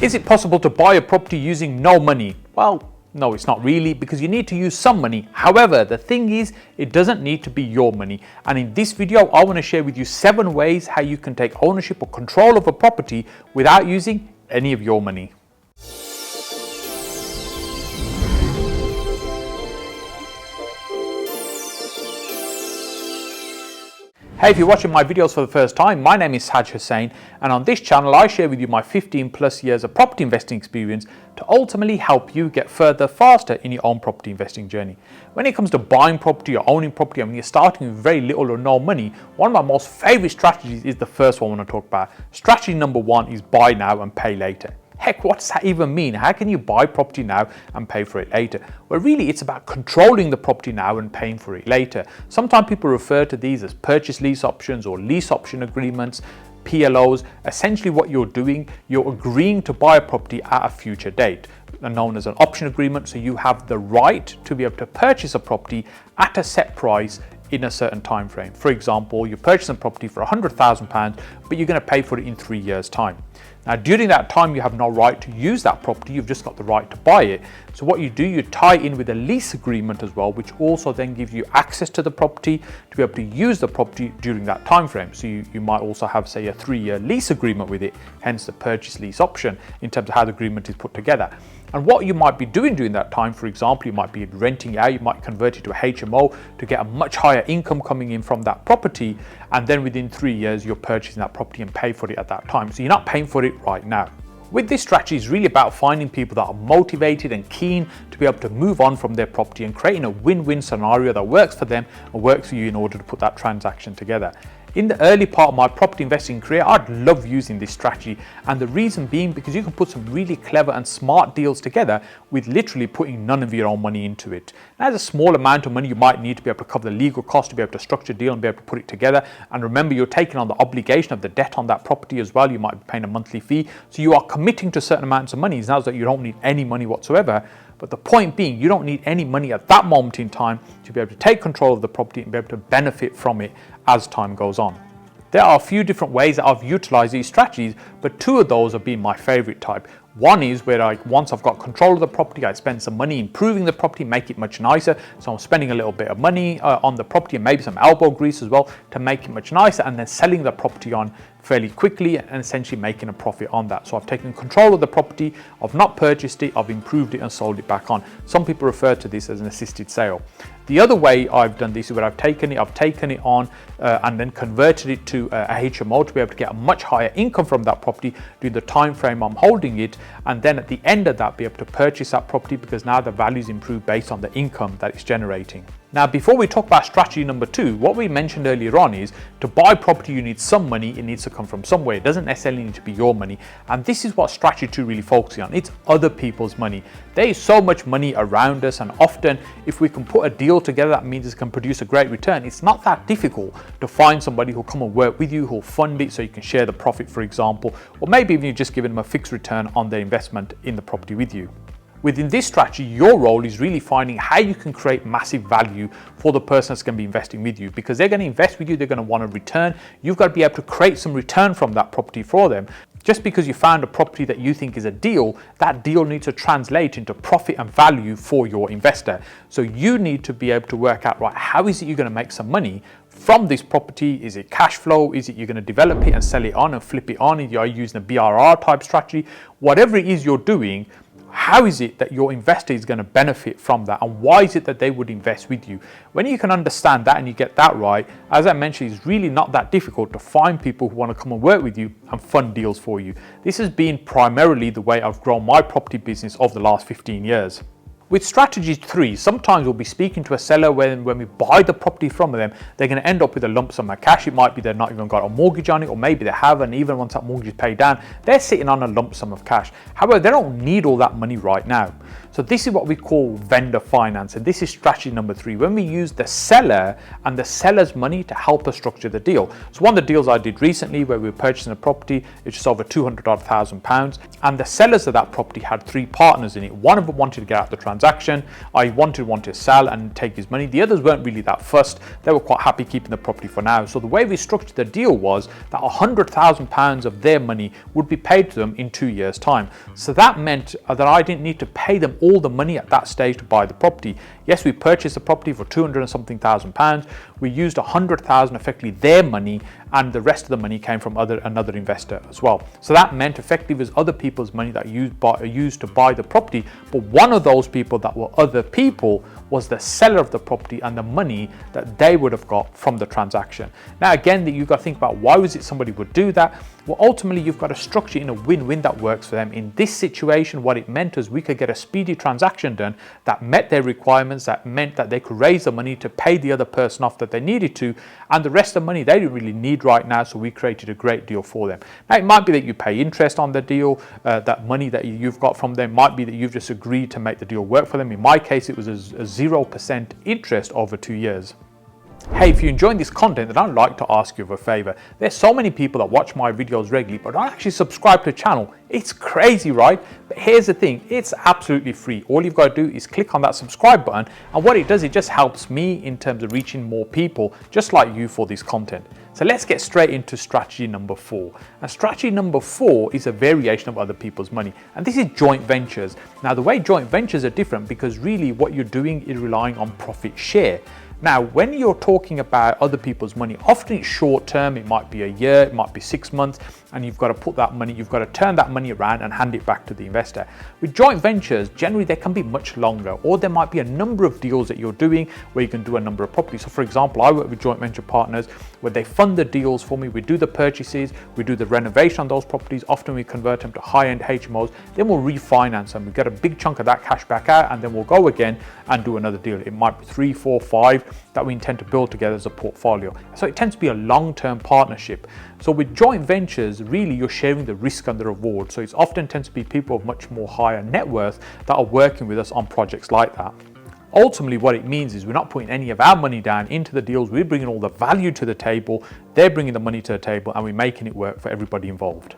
Is it possible to buy a property using no money? Well, no, it's not really, because you need to use some money. However, the thing is, it doesn't need to be your money. And in this video, I want to share with you 7 ways how you can take ownership or control of a property without using any of your money. Hey, if you're watching my videos for the first time, my name is Saj Hussain, and on this channel I share with you my 15 plus years of property investing experience to ultimately help you get further faster in your own property investing journey. When it comes to buying property or owning property, and when you're starting with very little or no money, one of my most favorite strategies is the first one I want to talk about. Strategy number 1 is buy now and pay later. Heck, what does that even mean? How can you buy property now and pay for it later? Well, really, it's about controlling the property now and paying for it later. Sometimes people refer to these as purchase lease options or lease option agreements, PLOs. Essentially what you're doing, you're agreeing to buy a property at a future date, known as an option agreement. So you have the right to be able to purchase a property at a set price in a certain time frame. For example, you're purchasing a property for £100,000, but you're going to pay for it in 3 years' time. Now, during that time, you have no right to use that property. You've just got the right to buy it. So what you do, you tie in with a lease agreement as well, which also then gives you access to the property to be able to use the property during that time frame. So you might also have, say, a 3-year lease agreement with it, hence the purchase lease option in terms of how the agreement is put together. And what you might be doing during that time, for example, you might be renting out, you might convert it to a HMO to get a much higher income coming in from that property. And then within 3 years, you're purchasing that property and pay for it at that time. So you're not paying for it right now. With this strategy, it's really about finding people that are motivated and keen to be able to move on from their property and creating a win-win scenario that works for them and works for you in order to put that transaction together. In the early part of my property investing career, I'd love using this strategy, and the reason being because you can put some really clever and smart deals together with literally putting none of your own money into it. Now, there's a small amount of money you might need to be able to cover the legal cost to be able to structure a deal and be able to put it together. And remember, you're taking on the obligation of the debt on that property as well. You might be paying a monthly fee, so you are committing to certain amounts of money. It's not that you don't need any money whatsoever. But the point being, you don't need any money at that moment in time to be able to take control of the property and be able to benefit from it as time goes on. There are a few different ways that I've utilized these strategies, but 2 of those have been my favorite type. One is where once I've got control of the property, I spend some money improving the property, make it much nicer. So I'm spending a little bit of money on the property and maybe some elbow grease as well to make it much nicer, and then selling the property on fairly quickly and essentially making a profit on that. So I've taken control of the property, I've not purchased it, I've improved it and sold it back on. Some people refer to this as an assisted sale. The other way I've done this is where I've taken it on and then converted it to a HMO to be able to get a much higher income from that property during the time frame I'm holding it, and then at the end of that be able to purchase that property because now the value's improved based on the income that it's generating. Now, before we talk about strategy number 2, what we mentioned earlier on is to buy property, you need some money. It needs to come from somewhere. It doesn't necessarily need to be your money. And this is what strategy 2 really focuses on. It's other people's money. There is so much money around us, and often if we can put a deal together that means it can produce a great return, it's not that difficult to find somebody who'll come and work with you, who'll fund it so you can share the profit, for example, or maybe even you're just giving them a fixed return on their investment in the property with you. Within this strategy, your role is really finding how you can create massive value for the person that's going to be investing with you, because they're going to invest with you, they're going to want a return. You've got to be able to create some return from that property for them. Just because you found a property that you think is a deal, that deal needs to translate into profit and value for your investor. So you need to be able to work out, right, how is it you're going to make some money from this property? Is it cash flow? Is it you're going to develop it and sell it on and flip it on? Are you using a BRR type strategy? Whatever it is you're doing, how is it that your investor is going to benefit from that, and why is it that they would invest with you? When you can understand that and you get that right, as I mentioned, it's really not that difficult to find people who want to come and work with you and fund deals for you. This has been primarily the way I've grown my property business over the last 15 years. With strategy 3, sometimes we'll be speaking to a seller when we buy the property from them, they're going to end up with a lump sum of cash. It might be they've not even got a mortgage on it, or maybe they have, and even once that mortgage is paid down, they're sitting on a lump sum of cash. However, they don't need all that money right now. So this is what we call vendor finance, and this is strategy number 3, when we use the seller and the seller's money to help us structure the deal. So one of the deals I did recently where we were purchasing a property, it's just over £200,000, and the sellers of that property had 3 partners in it. One of them wanted to get out of the transaction, transaction. I wanted to sell and take his money. The others weren't really that fussed. They were quite happy keeping the property for now. So the way we structured the deal was that £100,000 of their money would be paid to them in 2 years' time. So that meant that I didn't need to pay them all the money at that stage to buy the property. Yes, we purchased the property for 200 and something thousand pounds. We used 100,000, effectively their money, and the rest of the money came from another investor as well. So that meant effectively it was other people's money that used to buy the property, but one of those people that were other people was the seller of the property and the money that they would have got from the transaction. Now again, you've got to think about why was it somebody would do that? Well, ultimately you've got to structure in a win-win that works for them. In this situation, what it meant is we could get a speedy transaction done that met their requirements, that meant that they could raise the money to pay the other person off that they needed to, and the rest of the money they didn't really need right now, so we created a great deal for them. Now it might be that you pay interest on the deal, that money that you've got from them might be that you've just agreed to make the deal work for them. In my case, it was a 0% interest over 2 years. Hey, if you're enjoying this content, then I'd like to ask you of a favor. There's so many people that watch my videos regularly but don't actually subscribe to the channel. It's crazy, right? But here's the thing, it's absolutely free. All you've got to do is click on that subscribe button, and what it does, it just helps me in terms of reaching more people just like you for this content. So let's get straight into strategy number 4. And strategy number 4 is a variation of other people's money, and this is joint ventures. Now the way joint ventures are different because really what you're doing is relying on profit share. Now, when you're talking about other people's money, often it's short term, it might be a year, it might be 6 months, and you've got to put that money, you've got to turn that money around and hand it back to the investor. With joint ventures, generally they can be much longer, or there might be a number of deals that you're doing where you can do a number of properties. So for example, I work with joint venture partners where they fund the deals for me, we do the purchases, we do the renovation on those properties, often we convert them to high-end HMOs, then we'll refinance them, we get a big chunk of that cash back out, and then we'll go again and do another deal. It might be 3, 4, 5 that we intend to build together as a portfolio. So it tends to be a long-term partnership. So with joint ventures, really you're sharing the risk and the reward. So it often tends to be people of much more higher net worth that are working with us on projects like that. Ultimately, what it means is we're not putting any of our money down into the deals, we're bringing all the value to the table, they're bringing the money to the table, and we're making it work for everybody involved.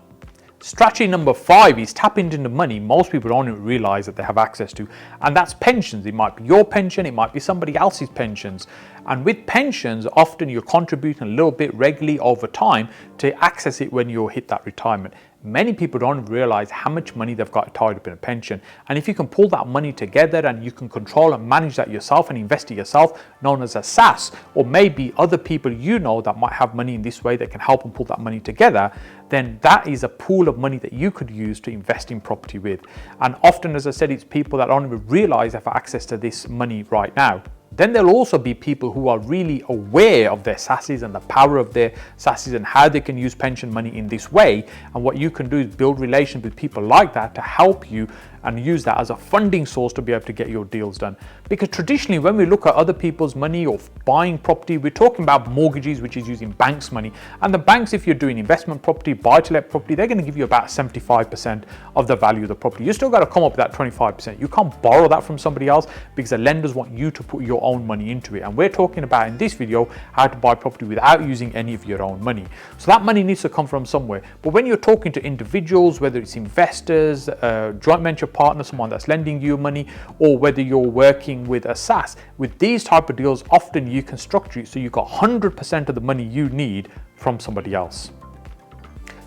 Strategy number 5 is tapping into money most people don't even realize that they have access to, and that's pensions. It might be your pension, it might be somebody else's pensions. And with pensions, often you're contributing a little bit regularly over time to access it when you hit that retirement. Many people don't realize how much money they've got tied up in a pension. And if you can pull that money together and you can control and manage that yourself and invest it yourself, known as a SSAS, or maybe other people you know that might have money in this way that can help and pull that money together, then that is a pool of money that you could use to invest in property with. And often, as I said, it's people that don't even realize they have access to this money right now. Then there'll also be people who are really aware of their SSASs and the power of their SSASs and how they can use pension money in this way. And what you can do is build relations with people like that to help you and use that as a funding source to be able to get your deals done. Because traditionally, when we look at other people's money or buying property, we're talking about mortgages, which is using banks' money. And the banks, if you're doing investment property, buy-to-let property, they're going to give you about 75% of the value of the property. You still got to come up with that 25%. You can't borrow that from somebody else because the lenders want you to put your own money into it. And we're talking about in this video how to buy property without using any of your own money. So that money needs to come from somewhere. But when you're talking to individuals, whether it's investors, joint venture partner, someone that's lending you money, or whether you're working with a SSAS, with these type of deals, often you can structure it so you got 100% of the money you need from somebody else.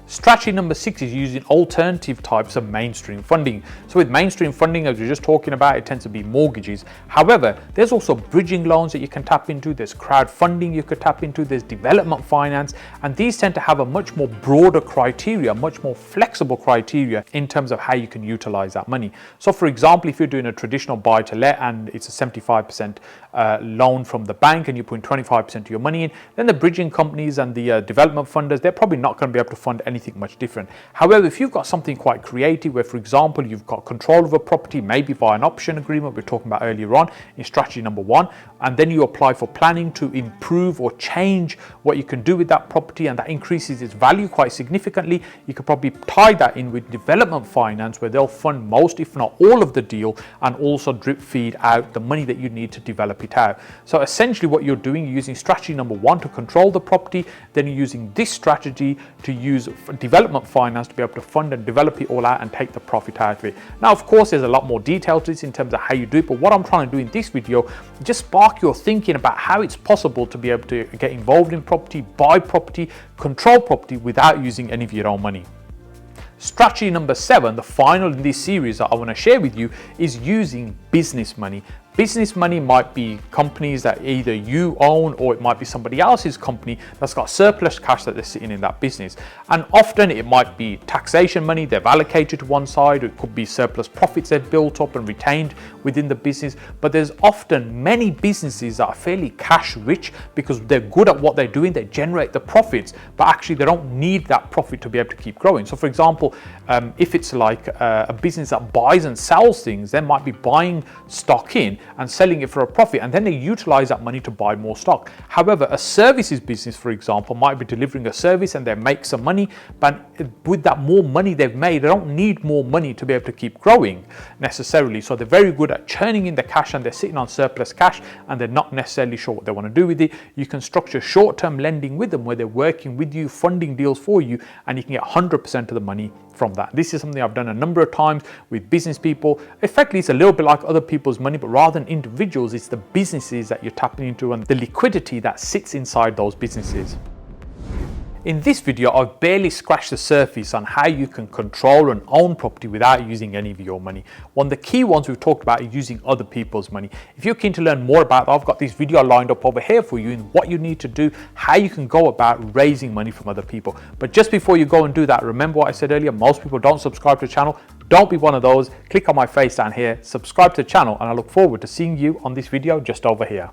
Strategy number 6 is using alternative types of mainstream funding. So with mainstream funding, as we we're just talking about, it tends to be mortgages. However, there's also bridging loans that you can tap into, there's crowdfunding you could tap into, there's development finance, and these tend to have a much more broader criteria, much more flexible criteria in terms of how you can utilize that money. So for example, if you're doing a traditional buy to let and it's a 75% loan from the bank and you're putting 25% of your money in, then the bridging companies and the development funders, they're probably not going to be able to fund anything much different. However, if you've got something quite creative where, for example, you've got control of a property, maybe via an option agreement we're talking about earlier on in strategy number 1, and then you apply for planning to improve or change what you can do with that property, and that increases its value quite significantly, you could probably tie that in with development finance where they'll fund most, if not all, of the deal and also drip feed out the money that you need to develop it out. So essentially what you're doing, you're using strategy number 1 to control the property, then you're using this strategy to use development finance to be able to fund and develop it all out and take the profit out of it. Now, of course, there's a lot more detail to this in terms of how you do it, but what I'm trying to do in this video, just spark your thinking about how it's possible to be able to get involved in property, buy property, control property without using any of your own money. Strategy number 7, the final in this series that I want to share with you, is using business money. Business money might be companies that either you own or it might be somebody else's company that's got surplus cash that they're sitting in that business. And often it might be taxation money they've allocated to one side, or it could be surplus profits they've built up and retained within the business. But there's often many businesses that are fairly cash rich because they're good at what they're doing, they generate the profits, but actually they don't need that profit to be able to keep growing. So for example, if it's like a business that buys and sells things, they might be buying stock in and selling it for a profit, and then they utilize that money to buy more stock. However, a services business, for example, might be delivering a service and they make some money, but with that more money they've made, they don't need more money to be able to keep growing necessarily. So they're very good at churning in the cash, and they're sitting on surplus cash and they're not necessarily sure what they want to do with it. You can structure short-term lending with them where they're working with you, funding deals for you, and you can get 100% of the money from that. This is something I've done a number of times with business people. Effectively, it's a little bit like other people's money, but rather than individuals, it's the businesses that you're tapping into and the liquidity that sits inside those businesses. In this video, I've barely scratched the surface on how you can control and own property without using any of your money. One of the key ones we've talked about is using other people's money. If you're keen to learn more about that, I've got this video lined up over here for you in what you need to do, how you can go about raising money from other people. But just before you go and do that, remember what I said earlier, most people don't subscribe to the channel. Don't be one of those. Click on my face down here, subscribe to the channel, and I look forward to seeing you on this video just over here.